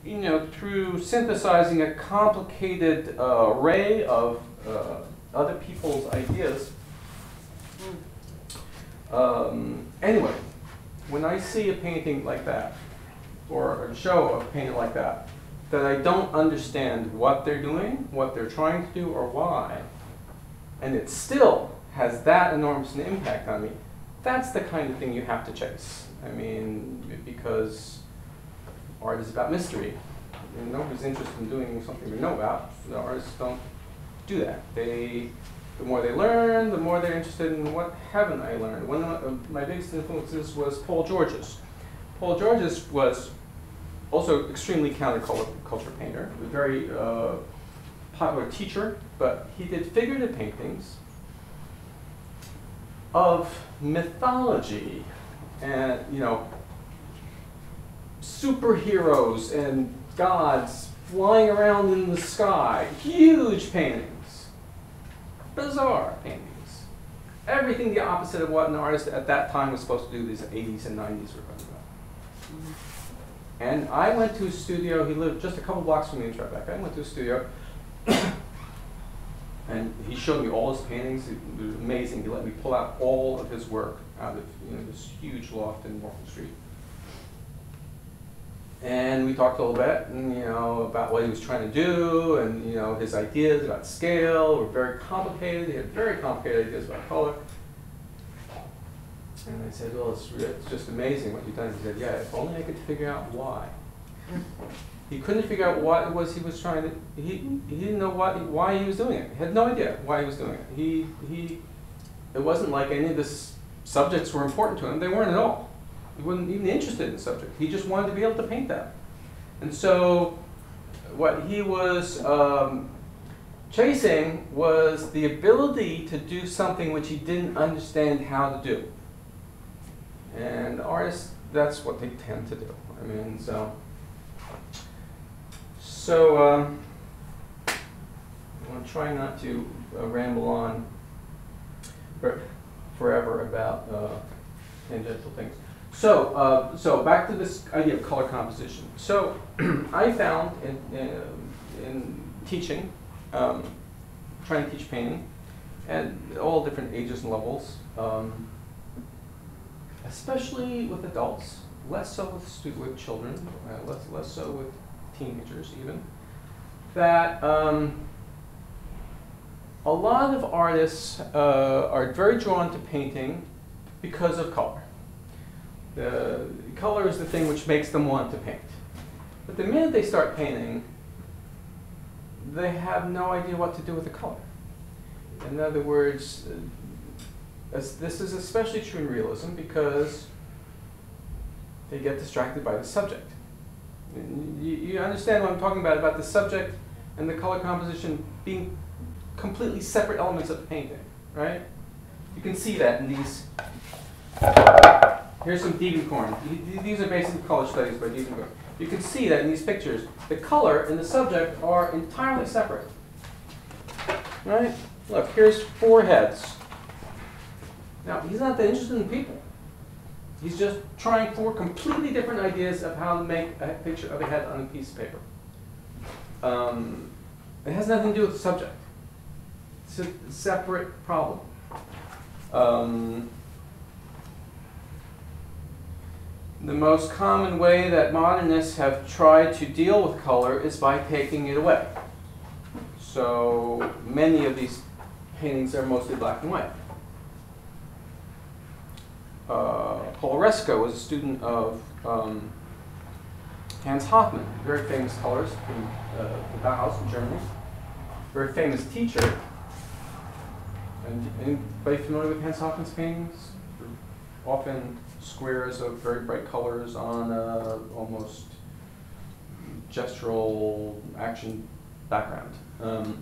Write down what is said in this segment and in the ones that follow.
through synthesizing a complicated array of other people's ideas. Anyway, when I see a painting like that, or a show of a painting like that I don't understand what they're doing, what they're trying to do, or why, and it still has that enormous an impact on me, that's the kind of thing you have to chase. I mean, because art is about mystery. And nobody's interested in doing something we know about. The artists don't do that. The more they learn, the more they're interested in what haven't I learned. One of my biggest influences was Paul George's. Paul George's was also extremely counterculture painter, a very popular teacher, but he did figurative paintings of mythology and, superheroes and gods flying around in the sky. Huge paintings. Bizarre paintings. Everything the opposite of what an artist at that time was supposed to do, these 80s and 90s were talking about. And I went to his studio. He lived just a couple blocks from me in Tribeca. I went to his studio. And he showed me all his paintings. It was amazing. He let me pull out all of his work out of this huge loft in Morgan Street. And we talked a little bit, and, about what he was trying to do, and his ideas about scale were very complicated. He had very complicated ideas about color. And I said, well, it's just amazing what you've done. He said, yeah, if only I could figure out why. He couldn't figure out what it was he was trying to. He didn't know why he was doing it. He had no idea why he was doing it. It wasn't like any of the subjects were important to him. They weren't at all. He wasn't even interested in the subject. He just wanted to be able to paint that. And so what he was chasing was the ability to do something which he didn't understand how to do. And artists, that's what they tend to do. I mean, so I'm going to try not to ramble on forever about tangential things. So back to this idea of color composition. So I found in teaching, trying to teach painting, and all different ages and levels, especially with adults, less so with children, less so with teenagers even, that a lot of artists are very drawn to painting because of color. The color is the thing which makes them want to paint. But the minute they start painting, they have no idea what to do with the color. In other words, this is especially true in realism because they get distracted by the subject. You understand what I'm talking about the subject and the color composition being completely separate elements of the painting, right? You can see that in these. Here's some Degenkorn. These are basically color studies by Degenkorn. You can see that in these pictures, the color and the subject are entirely separate, right? Look, here's 4 heads. Now, he's not that interested in people. He's just trying 4 completely different ideas of how to make a picture of a head on a piece of paper. It has nothing to do with the subject. It's a separate problem. The most common way that modernists have tried to deal with color is by taking it away. So many of these paintings are mostly black and white. Paul Reska was a student of Hans Hofmann, very famous colorist from the Bauhaus in Germany, very famous teacher. And anybody familiar with Hans Hofmann's paintings? They're often squares of very bright colors on a almost gestural action background. And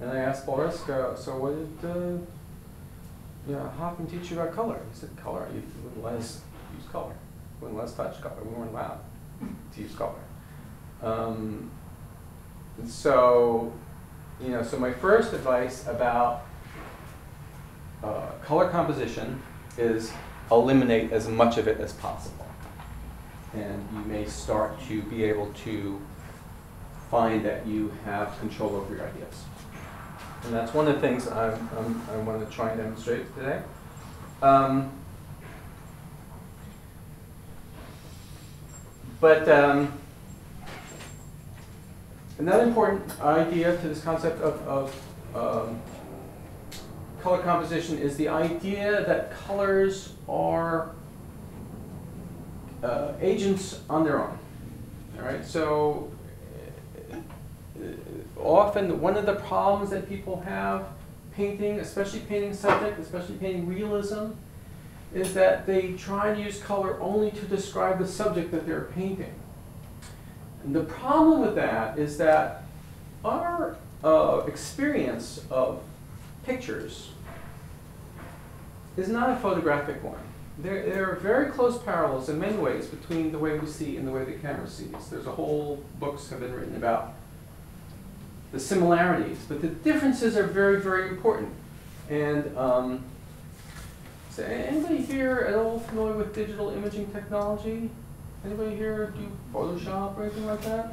I asked Paul Reska, so what did Hofmann teach you about color? He said, color? You wouldn't let us use color. You wouldn't let us touch color. We weren't allowed to use color. So my first advice about color composition is eliminate as much of it as possible. and you may start to be able to find that you have control over your ideas. And that's one of the things I want to try and demonstrate today. Another important idea to this concept of color composition is the idea that colors are agents on their own. All right, so often one of the problems that people have painting, especially painting subject, especially painting realism, is that they try to use color only to describe the subject that they're painting. And the problem with that is that our experience of pictures is not a photographic one. There are very close parallels in many ways between the way we see and the way the camera sees. There's a whole books have been written about the similarities, but the differences are very, very important. And so anybody here at all familiar with digital imaging technology? Anybody here do Photoshop or anything like that?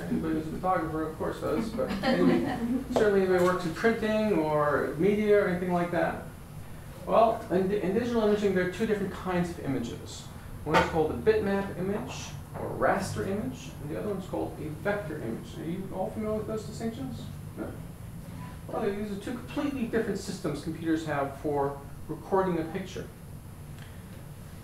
Anybody who's a photographer, of course, does, but certainly anybody works in printing or media or anything like that. Well, in digital imaging, there are two different kinds of images. One is called a bitmap image, or a raster image, and the other one's called a vector image. Are you all familiar with those distinctions? No? Well, these are two completely different systems computers have for recording a picture.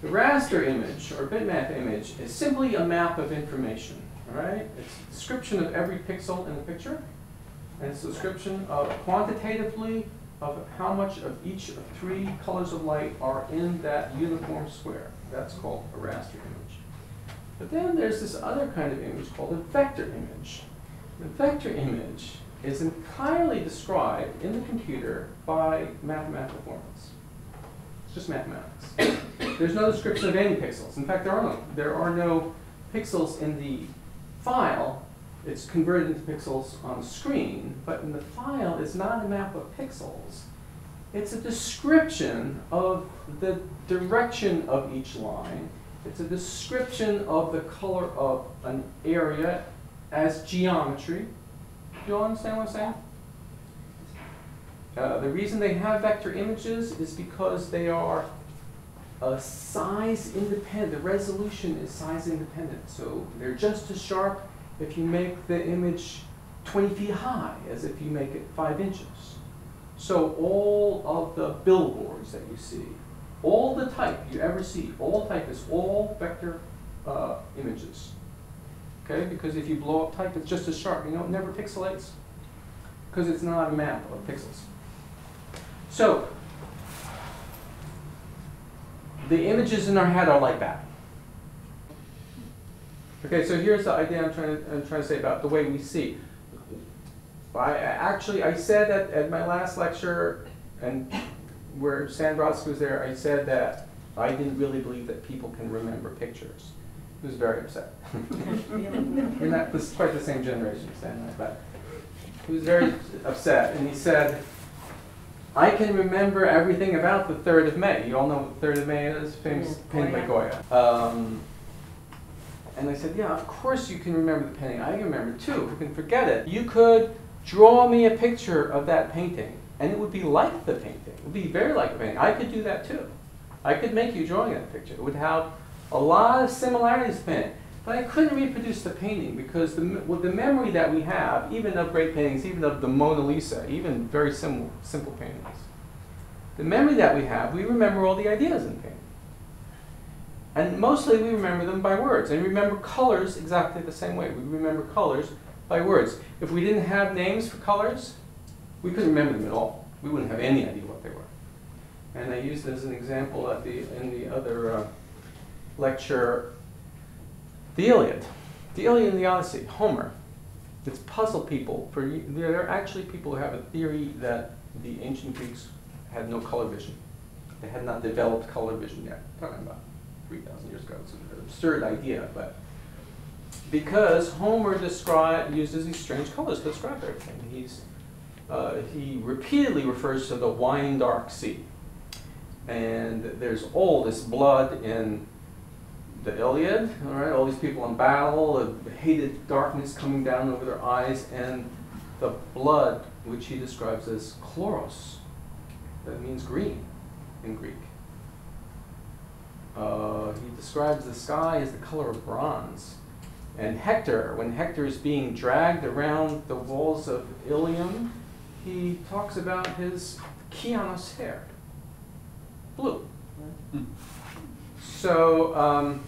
The raster image, or bitmap image, is simply a map of information. All right? It's a description of every pixel in the picture, and it's a description of quantitatively of how much of each of three colors of light are in that uniform square. That's called a raster image. But then there's this other kind of image called a vector image. The vector image is entirely described in the computer by mathematical formulas. It's just mathematics. There's no description of any pixels. In fact, there are no pixels in the file. It's converted into pixels on the screen, but in the file, it's not a map of pixels. It's a description of the direction of each line. It's a description of the color of an area as geometry. Do you all understand what I'm saying? The reason they have vector images is because they are size independent. The resolution is size independent. So they're just as sharp if you make the image 20 feet high as if you make it 5 inches. So all of the billboards that you see, all the type you ever see, all type is all vector images. Okay, because if you blow up type, it's just as sharp. You know, it never pixelates because it's not a map of pixels. So the images in our head are like that. Okay, so here's the idea I'm trying to say about the way we see. I said that at my last lecture, and where Sandrotsky was there, I said that I didn't really believe that people can remember pictures. He was very upset. We're not quite the same generation, Stan, but he was very upset, and he said, I can remember everything about the 3rd of May. You all know what the 3rd of May is, famous painting by Goya. And I said, yeah, of course you can remember the painting. I can remember too. Who can forget it? You could draw me a picture of that painting, and it would be like the painting. It would be very like the painting. I could do that too. I could make you drawing that picture. It would have a lot of similarities to the painting. But I couldn't reproduce the painting because with the memory that we have, even of great paintings, even of the Mona Lisa, even very simple paintings, the memory that we have, we remember all the ideas in the painting. And mostly we remember them by words. And we remember colors exactly the same way. We remember colors by words. If we didn't have names for colors, we couldn't remember them at all. We wouldn't have any idea what they were. And I used as an example in the other lecture, the Iliad. The Iliad and the Odyssey, Homer. It's puzzled people. There are actually people who have a theory that the ancient Greeks had no color vision. They had not developed color vision yet. I'm talking about 3,000 years ago. It's an absurd idea, but because Homer uses these strange colors to describe everything. He repeatedly refers to the wine-dark sea. And there's all this blood in the Iliad, all right, all these people in battle, the hated darkness coming down over their eyes, and the blood, which he describes as chloros, that means green in Greek. He describes the sky as the color of bronze. And Hector, when Hector is being dragged around the walls of Ilium, he talks about his Kianos hair, blue. So